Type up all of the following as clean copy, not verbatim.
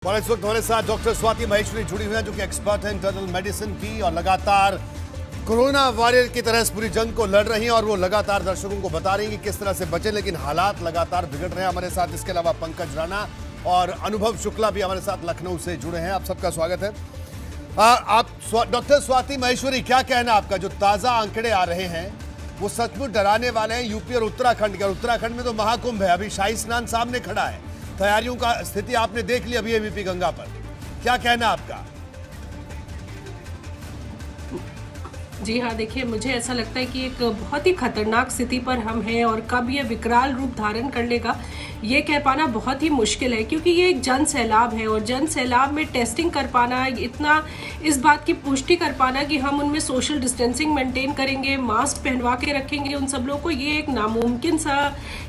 और इस वक्त हमारे साथ डॉक्टर स्वाति महेश्वरी जुड़ी हुई हैं जो कि एक्सपर्ट हैं इंटरनल मेडिसिन की और लगातार कोरोना वॉरियर की तरह इस पूरी जंग को लड़ रही हैं और वो लगातार दर्शकों को बता रही हैं कि किस तरह से बचे, लेकिन हालात लगातार बिगड़ रहे हैं। हमारे साथ इसके अलावा पंकज राणा और अनुभव शुक्ला भी हमारे साथ लखनऊ से जुड़े हैं। आप सबका स्वागत है। आप डॉक्टर स्वाति महेश्वरी, क्या कहना आपका? जो ताजा आंकड़े आ रहे हैं वो सचमुच डराने वाले हैं यूपी और उत्तराखंड के। और उत्तराखंड में तो महाकुंभ है, अभी शाही स्नान सामने खड़ा है, तैयारियों का स्थिति आपने देख ली अभी एबीपी गंगा पर, क्या कहना आपका? जी हाँ, देखिए मुझे ऐसा लगता है कि एक बहुत ही खतरनाक स्थिति पर हम हैं और कब ये विकराल रूप धारण कर लेगा ये कह पाना बहुत ही मुश्किल है, क्योंकि ये एक जन सैलाब है और जन सैलाब में टेस्टिंग कर पाना, इतना इस बात की पुष्टि कर पाना कि हम उनमें सोशल डिस्टेंसिंग मेंटेन करेंगे, मास्क पहनवा के रखेंगे उन सब लोगों को, ये एक नामुमकिन सा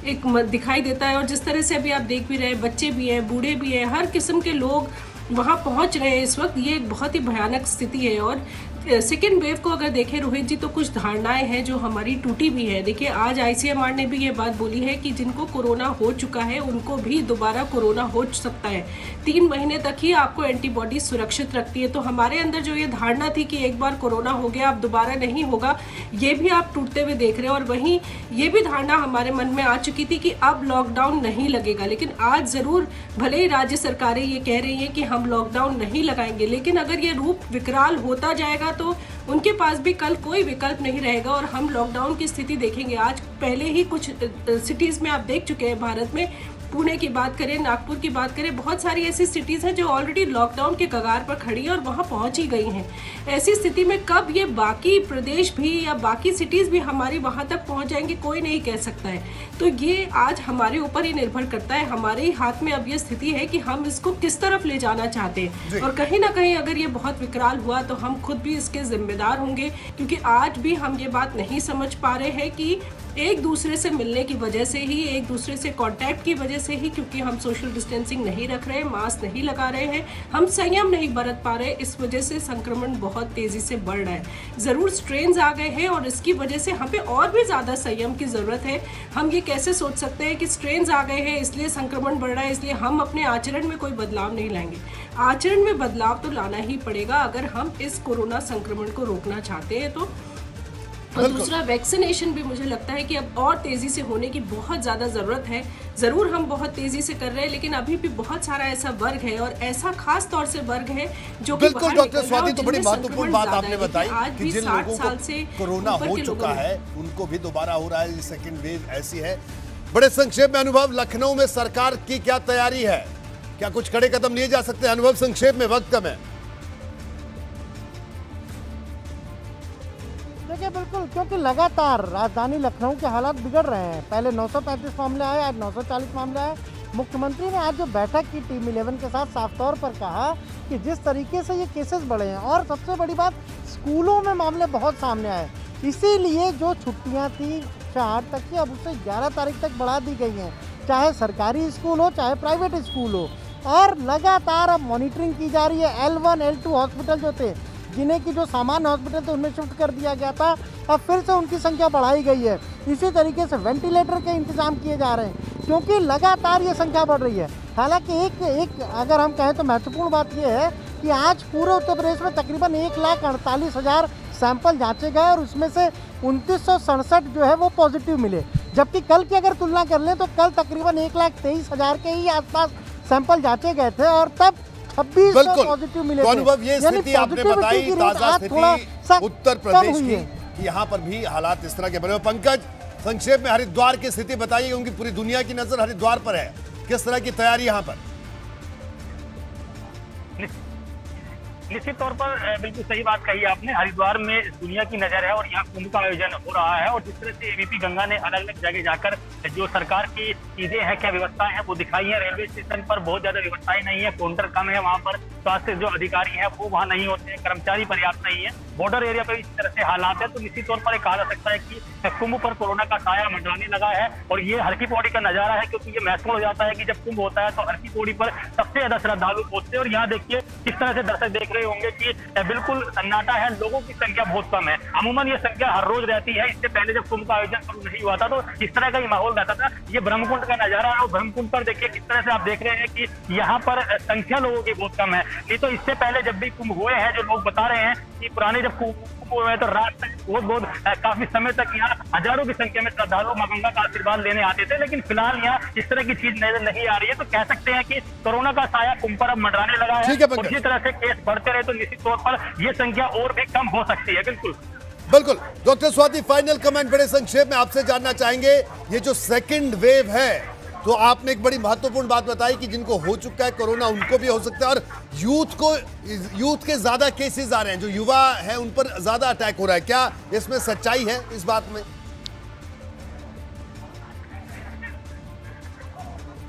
एक दिखाई देता है। और जिस तरह से अभी आप देख भी रहे हैं, बच्चे भी हैं, बूढ़े भी हैं, हर किस्म के लोग वहाँ पहुँच रहे हैं इस वक्त, ये एक बहुत ही भयानक स्थिति है। और सेकेंड वेव को अगर देखें रोहित जी, तो कुछ धारणाएं हैं जो हमारी टूटी भी है। देखिए आज आईसीएमआर ने भी ये बात बोली है कि जिनको कोरोना हो चुका है उनको भी दोबारा कोरोना हो सकता है। 3 महीने तक ही आपको एंटीबॉडी सुरक्षित रखती है। तो हमारे अंदर जो ये धारणा थी कि एक बार कोरोना हो गया अब दोबारा नहीं होगा, ये भी आप टूटते हुए देख रहे हैं। और वहीं ये भी धारणा हमारे मन में आ चुकी थी कि अब लॉकडाउन नहीं लगेगा। लेकिन आज ज़रूर भले ही राज्य सरकारें ये कह रही हैं कि हम लॉकडाउन नहीं लगाएंगे, लेकिन अगर ये रूप विकराल होता जाएगा तो उनके पास भी कल कोई विकल्प नहीं रहेगा और हम लॉकडाउन की स्थिति देखेंगे। आज पहले ही कुछ सिटीज़ में आप देख चुके हैं भारत में, पुणे की बात करें, नागपुर की बात करें, बहुत सारी ऐसी सिटीज़ हैं जो ऑलरेडी लॉकडाउन के कगार पर खड़ी हैं और वहाँ पहुँच ही गई हैं। ऐसी स्थिति में कब ये बाकी प्रदेश भी या बाकी सिटीज़ भी हमारी वहाँ तक पहुँच जाएंगे कोई नहीं कह सकता है। तो ये आज हमारे ऊपर ही निर्भर करता है, हमारे ही हाथ में अब ये स्थिति है कि हम इसको किस तरफ ले जाना चाहते हैं। और कहीं ना कहीं अगर ये बहुत विकराल हुआ तो हम खुद भी इसके जिम्मेदार होंगे, क्योंकि आज भी हम ये बात नहीं समझ पा रहे हैं कि एक दूसरे से मिलने की वजह से ही, एक दूसरे से कांटेक्ट की वजह से ही, क्योंकि हम सोशल डिस्टेंसिंग नहीं रख रहे हैं, मास्क नहीं लगा रहे हैं, हम संयम नहीं बरत पा रहे, इस वजह से संक्रमण बहुत तेज़ी से बढ़ रहा है। ज़रूर स्ट्रेन्स आ गए हैं और इसकी वजह से हमें और भी ज़्यादा संयम की ज़रूरत है। हम ये कैसे सोच सकते हैं कि स्ट्रेन्स आ गए हैं इसलिए संक्रमण बढ़ रहा है, इसलिए हम अपने आचरण में कोई बदलाव नहीं लाएंगे। आचरण में बदलाव तो लाना ही पड़ेगा अगर हम इस कोरोना संक्रमण को रोकना चाहते हैं तो। और दूसरा, वैक्सीनेशन भी मुझे लगता है कि अब और तेज़ी से होने की बहुत ज़्यादा ज़रूरत है। ज़रूर हम बहुत तेज़ी से कर रहे हैं, लेकिन अभी भी बहुत सारा ऐसा वर्ग है और ऐसा खास तौर से वर्ग है जो कि बिल्कुल डॉक्टर स्वाति, तो बड़ी महत्वपूर्ण बात आपने बताई कि जिन लोगों को कोरोना हो चुका है उनको भी दोबारा हो रहा है, सेकेंड वेव ऐसी है। बड़े संक्षेप में अनुभव, लखनऊ में सरकार की क्या तैयारी है? क्या कुछ कड़े कदम लिए जा सकते हैं? अनुभव संक्षेप में, वक्त कम है। देखिए बिल्कुल, क्योंकि लगातार राजधानी लखनऊ के हालात बिगड़ रहे हैं। पहले 935 मामले आए, आज 940 मामले आए। मुख्यमंत्री ने आज जो बैठक की टीम 11 के साथ साफ तौर पर कहा कि जिस तरीके से ये केसेस बढ़े हैं, और सबसे बड़ी बात स्कूलों में मामले बहुत सामने आए, इसीलिए जो छुट्टियां थी 8 तक की अब उसे 11 तारीख तक बढ़ा दी गई हैं, चाहे सरकारी स्कूल हो चाहे प्राइवेट स्कूल हो। और लगातार अब मॉनिटरिंग की जा रही है। L1 L2 हॉस्पिटल जो थे, जिन्हें की जो सामान्य हॉस्पिटल थे उनमें शिफ्ट कर दिया गया था, अब फिर से उनकी संख्या बढ़ाई गई है। इसी तरीके से वेंटिलेटर के इंतजाम किए जा रहे हैं, क्योंकि लगातार ये संख्या बढ़ रही है। हालांकि एक अगर हम कहें तो महत्वपूर्ण बात यह है कि आज पूरे उत्तर प्रदेश में तकरीबन 1,48,000 सैंपल जांचे गए और उसमें से 2967 जो है वो पॉजिटिव मिले। जबकि कल की अगर तुलना कर लें तो कल तकरीबन 1,23,000 के ही आसपास सैंपल जांचे गए थे और तब 26 पॉजिटिव मिले। तो अनुभव, ये स्थिति आपने बताई, ताजा स्थिति उत्तर प्रदेश की, यहाँ पर भी हालात इस तरह के बने। पंकज, संक्षेप में हरिद्वार की स्थिति बताइए, क्योंकि पूरी दुनिया की नजर हरिद्वार पर है, किस तरह की तैयारी यहाँ पर? निश्चित तौर पर बिल्कुल सही बात कही आपने। हरिद्वार में दुनिया की नजर है और यहाँ कुंभ का आयोजन हो रहा है। और जिस तरह से एबीपी गंगा ने अलग अलग जगह जाकर जो सरकार की चीजें हैं, क्या व्यवस्थाएं हैं वो दिखाई है। रेलवे स्टेशन पर बहुत ज्यादा व्यवस्थाएं नहीं है, काउंटर कम है, वहाँ पर स्वास्थ्य जो अधिकारी हैं वो वहाँ नहीं होते हैं, कर्मचारी पर्याप्त नहीं है। बॉर्डर एरिया पर इस तरह से हालात है, तो निश्चित तौर पर कहा जा सकता है कि कुंभ पर कोरोना का साया मंडराने लगा है। और ये हर की पौड़ी का नजारा है, क्योंकि ये महसूस हो जाता है कि जब कुंभ होता है तो हर की पौड़ी पर सबसे ज्यादा श्रद्धालु पहुंचते हैं। और यहाँ देखिए किस तरह से दर्शक देख रहे होंगे कि बिल्कुल सन्नाटा है, लोगों की संख्या बहुत कम है। अमूमन ये संख्या हर रोज रहती है, इससे पहले जब कुंभ का आयोजन शुरू नहीं हुआ था तो इस तरह का ही माहौल रहता था। ये ब्रह्मकुंड का नजारा है। और ब्रह्मकुंड पर देखिए किस तरह से आप देख रहे हैं कि यहाँ पर संख्या लोगों की बहुत कम है। नहीं तो इससे पहले जब भी कुंभ हुए हैं, जो लोग बता रहे हैं कि पुराने जब कुंभ हुए तो रात तक बहुत काफी समय तक यहाँ हजारों की संख्या में श्रद्धालु मां गंगा का आशीर्वाद लेने आते थे। लेकिन फिलहाल यहाँ इस तरह की चीज नजर नहीं आ रही है। तो कह सकते हैं कि कोरोना का साया कुंभ पर अब मंडराने लगा है। ठीक है और पंकज। इसी तरह से केस बढ़ते रहे तो निश्चित तौर पर ये संख्या और भी कम हो सकती है। बिल्कुल बिल्कुल। डॉक्टर स्वाति, फाइनल कमेंट बड़े संक्षेप में आपसे जानना चाहेंगे। ये जो सेकंड वेव है, तो आपने एक बड़ी महत्वपूर्ण बात बताई कि जिनको हो चुका है कोरोना उनको भी हो सकता है, और यूथ के ज्यादा केसेस आ रहे हैं, जो युवा है उन पर ज्यादा अटैक हो रहा है। क्या इसमें सच्चाई है इस बात में?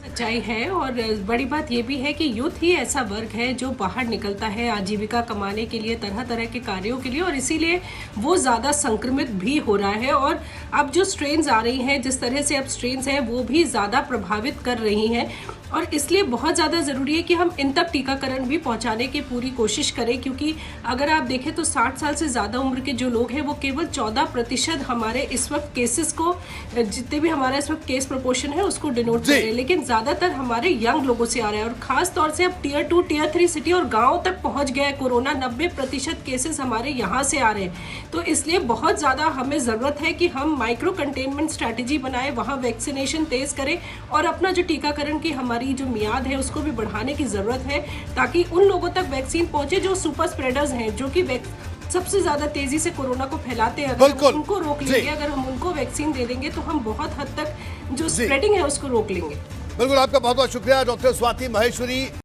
सच्चाई है, और बड़ी बात यह भी है कि यूथ ही ऐसा वर्ग है जो बाहर निकलता है आजीविका कमाने के लिए, तरह तरह के कार्यों के लिए, और इसीलिए वो ज़्यादा संक्रमित भी हो रहा है। और अब जो स्ट्रेन्स आ रही हैं, जिस तरह से अब स्ट्रेन्स हैं, वो भी ज़्यादा प्रभावित कर रही हैं। और इसलिए बहुत ज़्यादा ज़रूरी है कि हम इन तक टीकाकरण भी पहुंचाने की पूरी कोशिश करें, क्योंकि अगर आप देखें तो 60 साल से ज़्यादा उम्र के जो लोग हैं वो केवल 14% हमारे इस वक्त केसेस को, जितने भी हमारा इस वक्त केस प्रोपोर्शन है उसको डिनोट कर रहे हैं, लेकिन ज़्यादातर हमारे यंग लोगों से आ रहा है। और ख़ास तौर से अब टियर 2 टियर 3 सिटी और गाँव तक पहुँच गया है कोरोना। 90% केसेस हमारे यहाँ से आ रहे हैं। तो इसलिए बहुत ज़्यादा हमें ज़रूरत है कि हम माइक्रो कंटेनमेंट स्ट्रैटेजी बनाएं, वहाँ वैक्सीनेशन तेज़ करें, और अपना जो टीकाकरण की हमारी जो मियाद है उसको भी बढ़ाने की जरूरत है, ताकि उन लोगों तक वैक्सीन पहुंचे जो सुपर स्प्रेडर्स हैं, जो कि सबसे ज्यादा तेजी से कोरोना को फैलाते हैं। अगर हम उनको रोक लेंगे, अगर हम उनको वैक्सीन दे देंगे, तो हम बहुत हद तक जो स्प्रेडिंग है उसको रोक लेंगे। बिल्कुल, आपका बहुत बहुत शुक्रिया डॉक्टर स्वाति महेश्वरी।